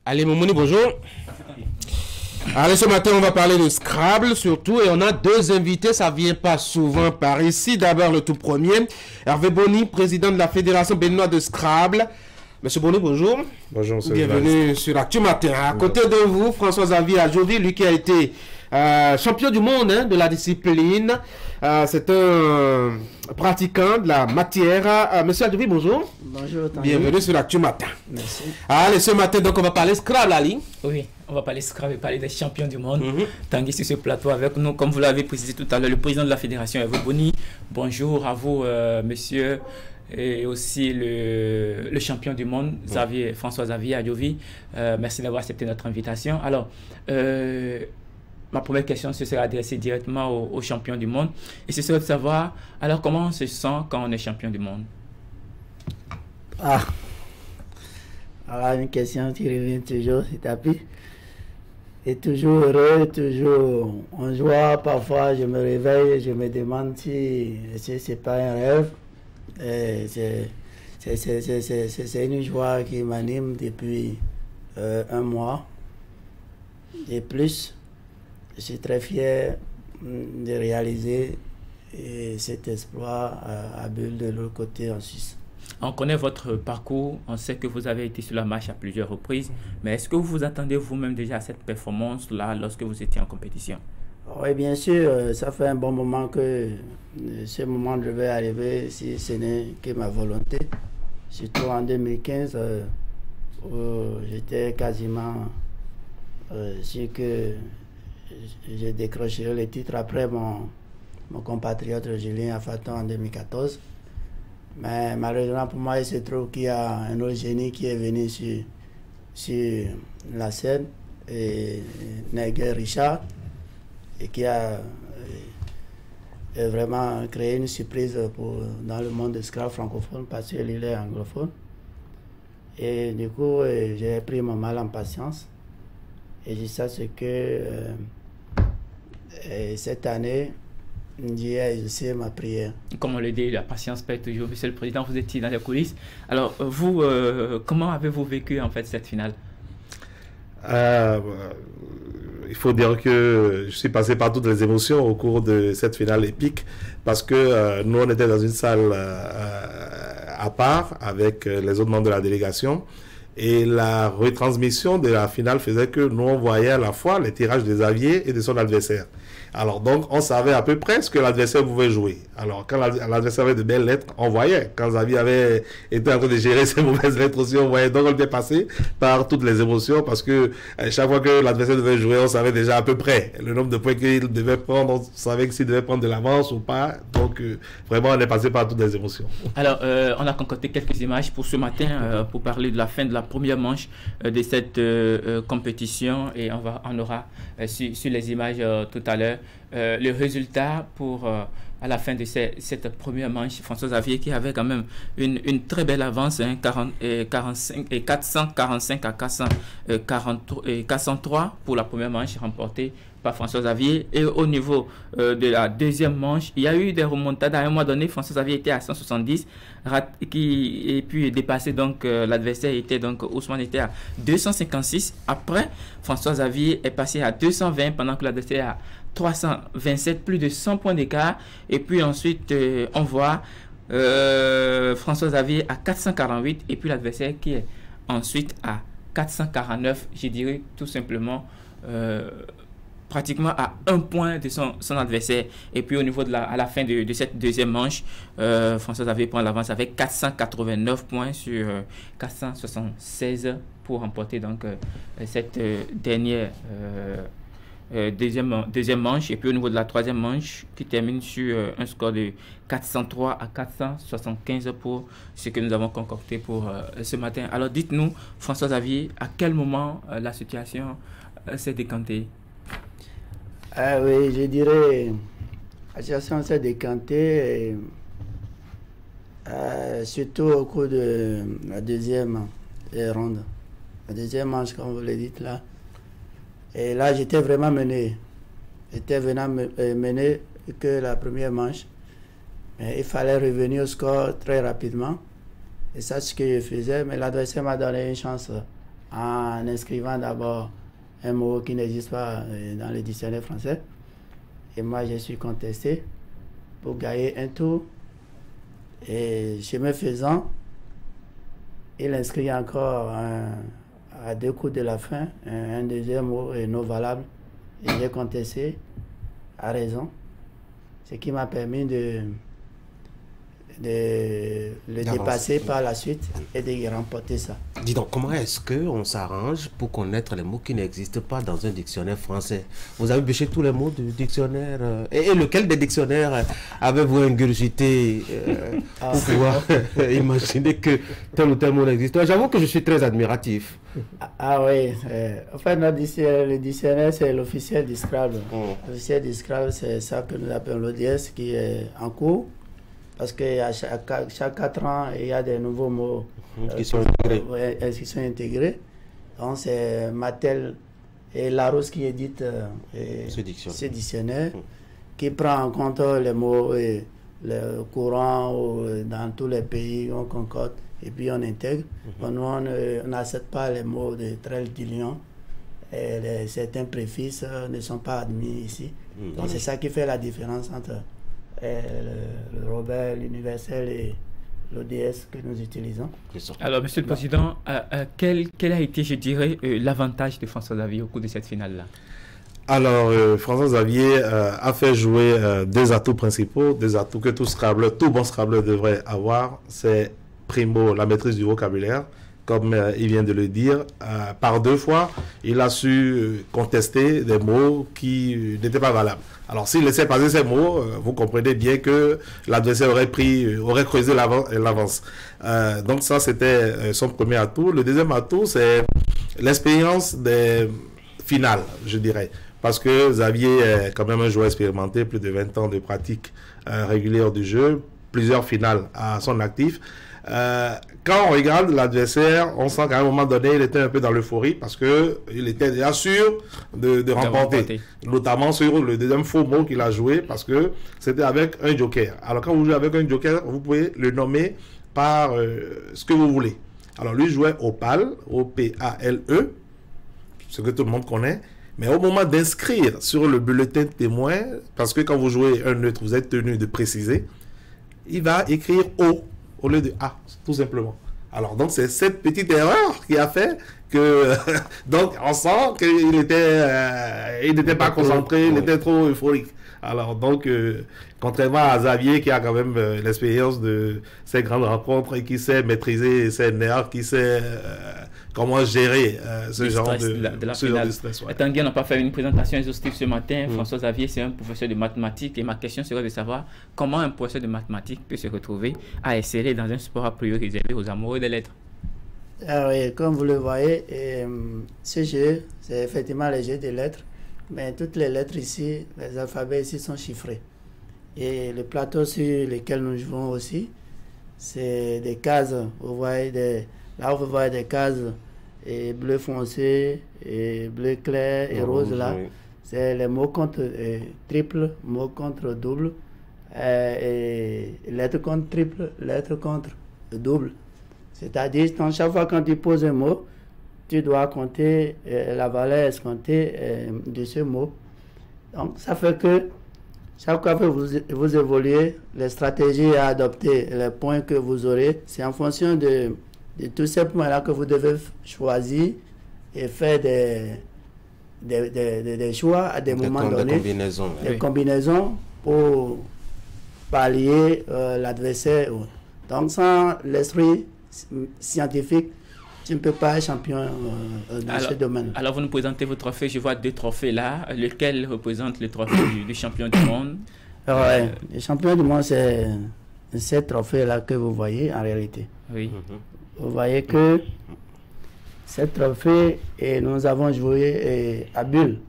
Allez, Moumouni, bonjour. Allez, ce matin, on va parler de Scrabble surtout, et on a deux invités, ça vient pas souvent par ici. D'abord, le tout premier, Hervé Boni, président de la Fédération béninoise de Scrabble. Monsieur Boni, bonjour. Bonjour, monsieur. Bienvenue sur Actu Matin. À côté de vous, François-Xavier Adjovi, lui qui a été champion du monde de la discipline. C'est un pratiquant de la matière. Monsieur Adjovi, bonjour. Bonjour, Tanguy. Bienvenue sur Actu Matin. Merci. Allez, ce matin, donc, on va parler Scrabble, Ali. Oui, on va parler Scrabble et parler des champions du monde. Tanguy sur ce plateau avec nous, comme vous l'avez précisé tout à l'heure, le président de la fédération, Hervé Boni. Bonjour à vous, monsieur. Et aussi le champion du monde, François-Xavier Adjovi. Merci d'avoir accepté notre invitation. Alors, ma première question se sera adressée directement au champion du monde. Et ce serait de savoir, alors comment on se sent quand on est champion du monde? Alors, une question qui revient toujours, c'est tapis. Et toujours heureux, toujours en joie. Parfois, je me réveille et je me demande si c'est pas un rêve. C'est une joie qui m'anime depuis un mois et plus. Je suis très fier de réaliser cet exploit à Bulle de l'autre côté en Suisse. On connaît votre parcours, on sait que vous avez été sur la marche à plusieurs reprises, mais est-ce que vous vous attendez vous-même déjà à cette performance-là lorsque vous étiez en compétition? Oui, bien sûr, ça fait un bon moment que ce moment devait arriver si ce n'est que ma volonté. Surtout en 2015, où j'étais quasiment sûr que j'ai décroché le titre après mon compatriote Julien Afaton en 2014. Mais malheureusement pour moi, il se trouve qu'il y a un autre génie qui est venu sur la scène, et Neger Richard, et qui a vraiment créé une surprise dans le monde de Scrabble francophone parce qu'il est anglophone. Et du coup, j'ai pris mon mal en patience. Et je sais ce que cette année, Dieu a exaucé ma prière. Comme on le dit, la patience paie toujours. Monsieur le Président, vous étiez dans les coulisses. Alors, vous, comment avez-vous vécu en fait cette finale? Il faut dire que je suis passé par toutes les émotions au cours de cette finale épique parce que nous, on était dans une salle à part avec les autres membres de la délégation. Et la retransmission de la finale faisait que nous, on voyait à la fois les tirages de Xavier et de son adversaire. Alors donc, on savait à peu près ce que l'adversaire pouvait jouer. Alors, quand l'adversaire avait de belles lettres, on voyait. Quand Xavier avait été en train de gérer ses mauvaises lettres aussi, on voyait. Donc, on était passé par toutes les émotions parce que chaque fois que l'adversaire devait jouer, on savait déjà à peu près le nombre de points qu'il devait prendre. On savait s'il devait prendre de l'avance ou pas. Donc, vraiment, on est passé par toutes les émotions. Alors, on a concocté quelques images pour ce matin pour parler de la fin de la première manche de cette compétition, et on aura sur les images tout à l'heure le résultat pour à la fin de cette première manche. François-Xavier qui avait quand même une très belle avance, 445 à 403 pour la première manche remportée par François-Xavier. Et au niveau de la deuxième manche, il y a eu des remontades. À un moment donné, François-Xavier était à 170 et puis dépassé, donc l'adversaire était donc Ousmane était à 256. Après, François-Xavier est passé à 220 pendant que l'adversaire est à 327, plus de 100 points d'écart. Et puis ensuite, on voit François-Xavier à 448 et puis l'adversaire qui est ensuite à 449. Je dirais tout simplement pratiquement à un point de son adversaire. Et puis au niveau à la fin de cette deuxième manche, François-Xavier prend l'avance avec 489 points sur 476 pour remporter donc cette dernière deuxième manche. Et puis au niveau de la troisième manche qui termine sur un score de 403 à 475 pour ce que nous avons concocté pour ce matin. Alors dites-nous, François-Xavier, à quel moment la situation s'est décantée? Oui, je dirais la situation s'est décantée surtout au cours de la deuxième ronde, la deuxième manche comme vous le dites là. Et là, j'étais vraiment mené. J'étais vraiment mené que la première manche. Mais il fallait revenir au score très rapidement. Et ça, c'est ce que je faisais. Mais l'adversaire m'a donné une chance en inscrivant d'abord un mot qui n'existe pas dans le dictionnaire français. Et moi, je suis contesté pour gagner un tour. Et chemin faisant, il inscrit encore à 2 coups de la fin un deuxième mot non valable. Et j'ai contesté à raison. Ce qui m'a permis de le dépasser par la suite et de remporter ça. Dis donc, comment est-ce qu'on s'arrange pour connaître les mots qui n'existent pas dans un dictionnaire français? Vous avez bêché tous les mots du dictionnaire et lequel des dictionnaires avez-vous ingurgité pour pouvoir imaginer que tel ou tel mot n'existe? J'avoue que je suis très admiratif. Ah oui, en fait, le dictionnaire, c'est l'officiel du Scrabble. L'officiel du Scrabble, c'est ça que nous appelons l'ODS qui est en cours. Parce qu'à chaque 4 ans, il y a des nouveaux mots qui sont intégrés. Donc, c'est Mattel et Larousse qui édite ce dictionnaire qui prend en compte les mots le courant dans tous les pays, on concorde et puis on intègre. Nous, on n'accepte pas les mots de trelle du lion. Et certains préfixes ne sont pas admis ici. Donc, c'est ça qui fait la différence entre le Robert, l'universel et l'ODS que nous utilisons. Alors, Monsieur le Président, quel a été, je dirais, l'avantage de François Xavier au cours de cette finale-là? Alors, François Xavier a fait jouer 2 atouts principaux, 2 atouts que tout bon Scrabble devrait avoir. C'est primo, la maîtrise du vocabulaire. Comme il vient de le dire, par 2 fois, il a su contester des mots qui n'étaient pas valables. Alors, s'il laissait passer ces mots, vous comprenez bien que l'adversaire aurait creusé l'avance. Donc, ça, c'était son premier atout. Le deuxième atout, c'est l'expérience des finales, je dirais. Parce que Xavier est quand même un joueur expérimenté, plus de 20 ans de pratique régulière du jeu, plusieurs finales à son actif. Quand on regarde l'adversaire, on sent qu'à un moment donné, il était un peu dans l'euphorie parce qu'il était déjà sûr de remporter. Notamment sur le deuxième faux mot qu'il a joué parce que c'était avec un joker. Alors quand vous jouez avec un joker, vous pouvez le nommer par ce que vous voulez. Alors lui jouait Opale, O-P-A-L-E, ce que tout le monde connaît. Mais au moment d'inscrire sur le bulletin témoin, parce que quand vous jouez un neutre, vous êtes tenu de préciser, il va écrire O au lieu de A, tout simplement. Alors, donc, c'est cette petite erreur qui a fait que... donc, on sent qu'il n'était pas concentré, il était trop euphorique. Alors, donc, contrairement à Xavier, qui a quand même l'expérience de ces grandes rencontres et qui sait maîtriser ses nerfs, qui sait comment gérer ce genre de stress. Ouais. Tanguy, on n'a pas fait une présentation exhaustive ce matin. François Xavier, c'est un professeur de mathématiques. Et ma question serait de savoir comment un professeur de mathématiques peut se retrouver à exceller dans un sport a priori réservé aux amoureux des lettres. Ah oui, comme vous le voyez, ce jeu, c'est effectivement le jeu des lettres. Mais toutes les lettres ici, les alphabets ici sont chiffrés. Et le plateau sur lequel nous jouons aussi, c'est des cases. Vous voyez là, vous voyez des cases et bleu foncé, et bleu clair et rose là. Oui. C'est les mots contre triple, mots contre double, et lettres contre triple, lettres contre double. C'est-à-dire, chaque fois quand tu poses un mot, tu dois compter la valeur escomptée de ce mot. Donc, ça fait que chaque fois que vous évoluez, les stratégies à adopter, les points que vous aurez, c'est en fonction de tous ces points-là que vous devez choisir et faire des choix à des moments donnés. Des combinaisons pour pallier l'adversaire. Donc, sans l'esprit scientifique, tu ne peux pas être champion dans ce domaine. Alors, vous nous présentez vos trophées. Je vois 2 trophées là. Lequel représente le trophée du champion du monde? Ouais, le champion du monde, c'est ces trophées-là que vous voyez en réalité. Oui. Vous voyez que ces trophées, et nous avons joué à Bulle.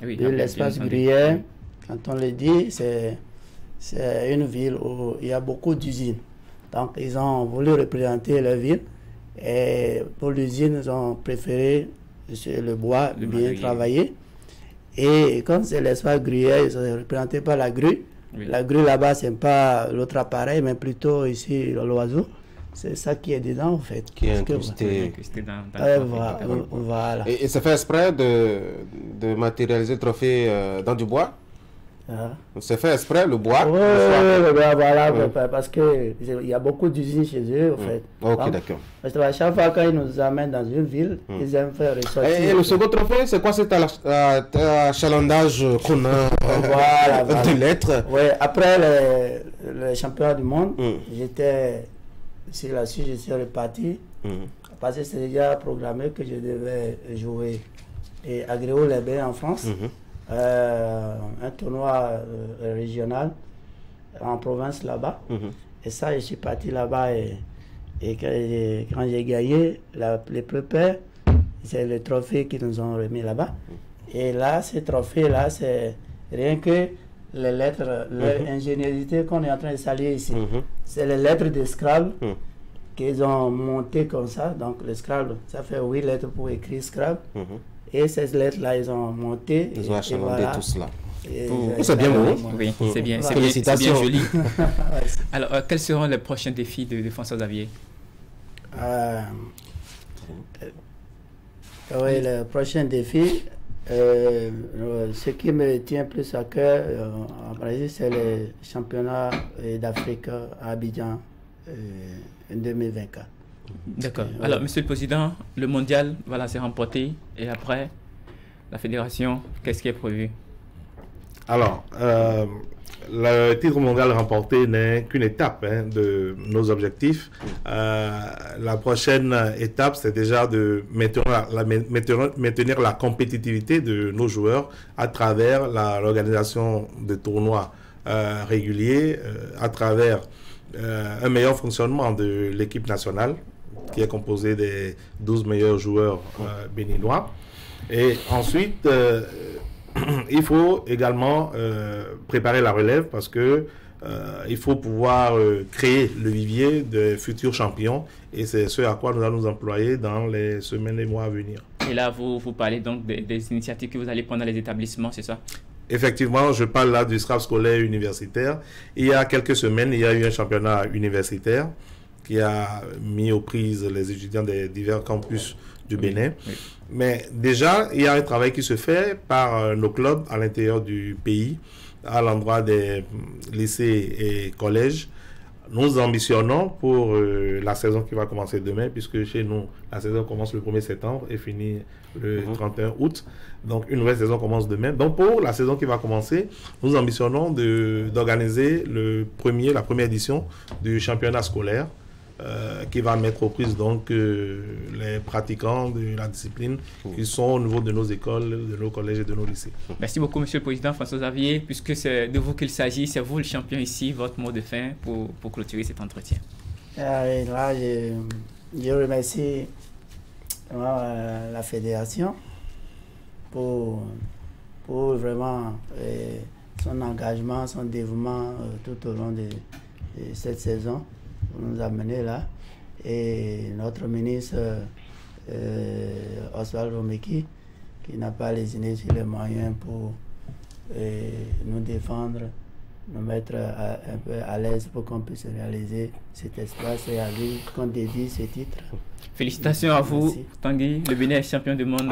Oui, Bulle, l'espace Gruyère. Quand on le dit, c'est une ville où il y a beaucoup d'usines. Donc, ils ont voulu représenter leur ville. Et pour l'usine, ils ont préféré le bois bien travaillé. Et comme c'est l'espace Gruyère, ils sont représentés par la grue. Oui. La grue là-bas, c'est pas l'autre appareil, mais plutôt ici l'oiseau. c'est ça qui est dedans en fait. Qui est incrusté. Voilà. Et c'est fait exprès de matérialiser le trophée dans du bois? C'est fait exprès, le bois? Oui, voilà, parce qu'il y a beaucoup d'usines chez eux, en fait. Ok, d'accord. Parce qu'à chaque fois quand ils nous amènent dans une ville, ils aiment faire ressortir. Et le second trophée, c'est quoi cet achalandage qu'on a de lettres? Oui, après le championnat du monde, j'étais sur la suite, je suis reparti. Parce que c'est déjà programmé que je devais jouer à Gréoux-les-Bains en France. Un tournoi régional en province là-bas. Et ça, je suis parti là-bas et quand j'ai gagné les prépères, c'est le trophée qu'ils nous ont remis là-bas. Et là, ce trophée-là, c'est rien que les lettres, l'ingéniosité qu'on est en train de saluer ici. C'est les lettres de Scrabble qu'ils ont montées comme ça. Donc le Scrabble, ça fait 8 lettres pour écrire Scrabble. Et ces lettres-là, ils ont monté. Ils ont achalandé tout cela. C'est bien beau. Oui, c'est bien, c'est bien joli. Alors, quels seront les prochains défis de François Xavier? Oui, le prochain défi, ce qui me tient plus à cœur en Brésil, c'est le championnat d'Afrique à Abidjan en 2024. D'accord. Alors, Monsieur le Président, le mondial, voilà, c'est remporté. Et après, la fédération, qu'est-ce qui est prévu? Alors, le titre mondial remporté n'est qu'une étape de nos objectifs. La prochaine étape, c'est déjà de maintenir la compétitivité de nos joueurs à travers l'organisation de tournois réguliers, à travers un meilleur fonctionnement de l'équipe nationale, qui est composé des 12 meilleurs joueurs béninois. Et ensuite, il faut également préparer la relève parce que il faut pouvoir créer le vivier de futurs champions et c'est ce à quoi nous allons nous employer dans les semaines et mois à venir. Et là, vous parlez donc des initiatives que vous allez prendre dans les établissements, c'est ça? Effectivement, je parle là du Scrabble scolaire universitaire. Il y a quelques semaines, il y a eu un championnat universitaire qui a mis aux prises les étudiants des divers campus du Bénin. Oui. Mais déjà, il y a un travail qui se fait par nos clubs à l'intérieur du pays, à l'endroit des lycées et collèges. Nous ambitionnons pour la saison qui va commencer demain, puisque chez nous, la saison commence le 1er septembre et finit le 31 août. Donc, une nouvelle saison commence demain. Donc, pour la saison qui va commencer, nous ambitionnons d'organiser la première édition du championnat scolaire qui va mettre aux prises donc les pratiquants de la discipline qui sont au niveau de nos écoles, de nos collèges et de nos lycées. Merci beaucoup, Monsieur le Président François Xavier, puisque c'est de vous qu'il s'agit, c'est vous le champion ici, votre mot de fin pour clôturer cet entretien. Là, je remercie la fédération pour vraiment son engagement, son dévouement tout au long de cette saison. Nous amener là et notre ministre Oswald Romeki qui n'a pas lésiné sur les moyens pour nous défendre, nous mettre un peu à l'aise pour qu'on puisse réaliser cet espace et à lui qu'on dédie ce titre. Félicitations à vous, Tanguy. Le Bénin est champion du monde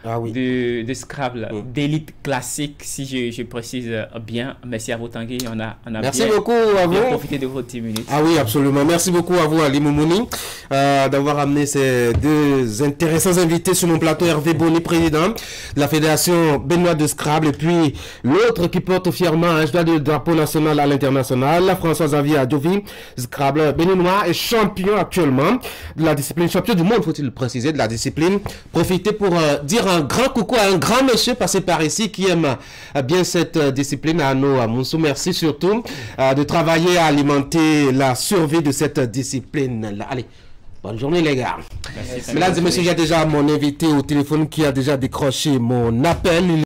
de Scrabble, d'élite classique, si je précise bien. Merci à vous, Tanguy. On a Merci beaucoup à vous. Profité de vos 10 minutes. Ah oui, absolument. Merci beaucoup à vous, Ali Moumouni, d'avoir amené ces deux intéressants invités sur mon plateau. Hervé Boni, président de la Fédération béninoise de Scrabble, et puis l'autre qui porte fièrement un le drapeau national à l'international, François Xavier Adjovi, Scrabble béninois, est champion actuellement de la discipline, champion du monde, faut-il le préciser, de la discipline. Profitez pour dire un grand coucou à un grand monsieur passé par ici qui aime bien cette discipline, à Moussou. Merci surtout de travailler à alimenter la survie de cette discipline-là. Allez, bonne journée les gars. Mesdames et messieurs, il y a déjà mon invité au téléphone qui a déjà décroché mon appel.